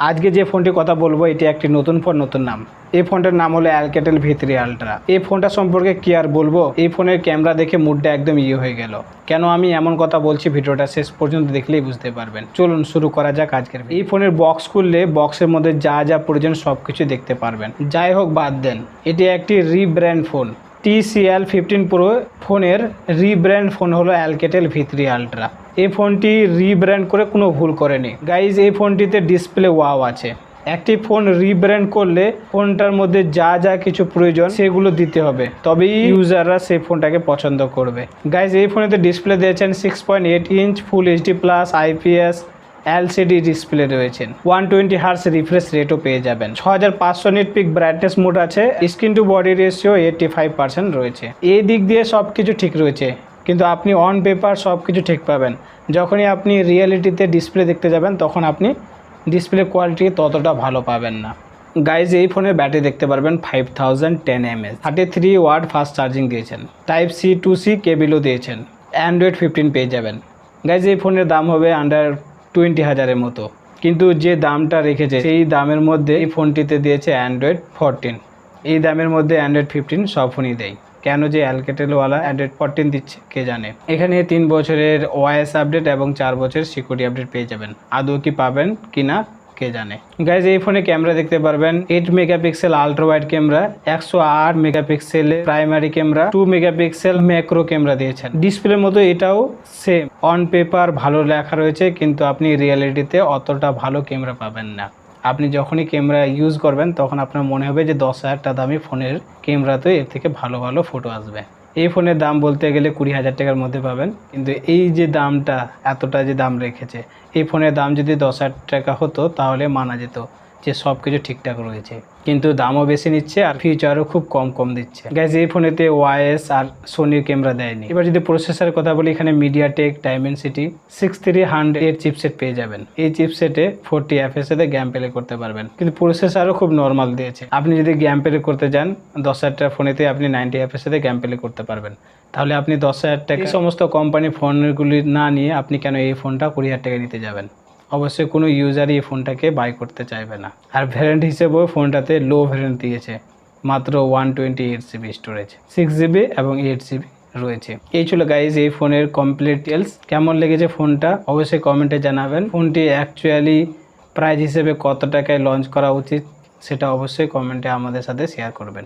আজকে যে ফোনটির কথা বলবো এটি একটি নতুন ফোন, নতুন নাম। এই ফোনটার নাম হলো Alcatel V3 Ultra। এই ফোনটা সম্পর্কে কি আর বলবো, এই ফোনের ক্যামেরা দেখে মুডটা একদম হয়ে গেল। কেন আমি এমন কথা বলছি ভিডিওটা শেষ পর্যন্ত দেখলেই বুঝতে পারবেন। চলুন শুরু করা যাক আজকের। এই ফোনের বক্স খুললে বক্সের মধ্যে যা যা প্রয়োজন সবকিছু দেখতে পারবেন। যাই হোক বাদ দেন, এটি একটি রিব্র্যান্ড ফোন। TCL 15 Pro ফোনের রিব্র্যান্ড ফোন হলো Alcatel V3 Ultra। এই ফোনটি রিব্র্যান্ড করে কোনো ভুল করেনি গাইজ। এই ফোনটিতে ডিসপ্লে ওয়াও আছে। একটি ফোন রিব্র্যান্ড করলে ফোনটার মধ্যে যা যা কিছু প্রয়োজন সেগুলো দিতে হবে, তবেই ইউজাররা সেই ফোনটাকে পছন্দ করবে। গাইজ এই ফোনেতে ডিসপ্লে দিয়েছেন 6.8 ইঞ্চ ফুল HD+ IPS LCD ডিসপ্লে রয়েছেন। 120 হার্স রিফ্রেশ রেটও পেয়ে যাবেন। 6500 নিট পিক ব্রাইটনেস মোড আছে। স্ক্রিন টু বডি রেশিও 85% রয়েছে। এই দিক দিয়ে সব কিছু ঠিক রয়েছে, কিন্তু আপনি অন পেপার সব কিছু ঠিক পাবেন। যখনই আপনি রিয়েলিটিতে ডিসপ্লে দেখতে যাবেন তখন আপনি ডিসপ্লে কোয়ালিটি ততটা ভালো পাবেন না। গাইজ এই ফোনের ব্যাটারি দেখতে পারবেন 5010 mAh, 33 ওয়াট ফাস্ট চার্জিং দিয়েছেন। Type-C to C কেবিলও দিয়েছেন। Android 15 পেয়ে যাবেন। গাইজ এই ফোনের দাম হবে আন্ডার 20,000-এর মতো, কিন্তু যে দামটা রেখেছে সেই দামের মধ্যে এই ফোনটিতে দিয়েছে Android 14। এই দামের মধ্যে Android 15 সব ফোনই দেয়। কেন যে অ্যালকেটেলওয়ালা Android 14 দিচ্ছে কে জানে। এখানে 3 বছরের OS আপডেট এবং 4 বছরের সিকিউরিটি আপডেট পেয়ে যাবেন। আদৌ কি পাবেন কিনা কে জানে। গাইজ এই ফোনে ক্যামেরা দেখতে পারবেন 8 megapixel ultra wide camera, 108 megapixel primary camera, 2 megapixel macro camera দিয়েছেন। ডিসপ্লের মতো এটাও সেম। অন পেপার ভালো লেখা রয়েছে, কিন্তু আপনি রিয়েলিটিতে অতটা ভালো ক্যামেরা পাবেন না। আপনি যখনই ক্যামেরা ইউজ করবেন তখন আপনার মনে হবে যে 10,000 টাকা দামি ফোনের ক্যামেরাতে এর থেকে ভালো ভালো ফটো আসবে। এই ফোনের দাম বলতে গেলে 20,000 টাকার মধ্যে পাবেন, কিন্তু এই যে দামটা এতটা যে দাম রেখেছে, এই ফোনের দাম যদি 10,000 টাকা হতো তাহলে মানা যেত যে সব কিছু ঠিকঠাক রয়েছে, কিন্তু দামও বেশি নিচ্ছে আর ফিচারও খুব কম দিচ্ছে। গাইজ এই ফোনেতে ওআইএস আর সোনির ক্যামেরা দেয়নি। এবার যদি প্রসেসরের কথা বলি, এখানে মিডিয়াটেক Dimensity 6300 চিপসেট পেয়ে যাবেন। এই চিপসেটে 40 FPS এতে গেম প্লে করতে পারবেন, কিন্তু প্রসেসরও খুব নর্মাল দিয়েছে। আপনি যদি গেম প্লে করতে যান 10,000 টাকা ফোনেতে আপনি 90 FPS এতে গেম প্লে করতে পারবেন। তাহলে আপনি 10,000 টাকা এই সমস্ত কোম্পানি ফোনগুলি না নিয়ে আপনি কেন এই ফোনটা 20,000 টাকা নিতে যাবেন? অবশ্যই কোনো ইউজারই এই ফোনটাকে বাই করতে চাইবে না। আর ভ্যারিয়েন্ট হিসেবেও ফোনটাতে লো ভ্যারিয়েন্ট দিয়েছে, মাত্র 128 GB স্টোরেজ, 6 GB এবং 8 GB রয়েছে। এই ছিল গাইজ এই ফোনের কমপ্লিট ডিটেলস। কেমন লেগেছে ফোনটা অবশ্যই কমেন্টে জানাবেন। ফোনটি অ্যাকচুয়ালি প্রাইস হিসেবে কত টাকায় লঞ্চ করা উচিত সেটা অবশ্যই কমেন্টে আমাদের সাথে শেয়ার করবেন।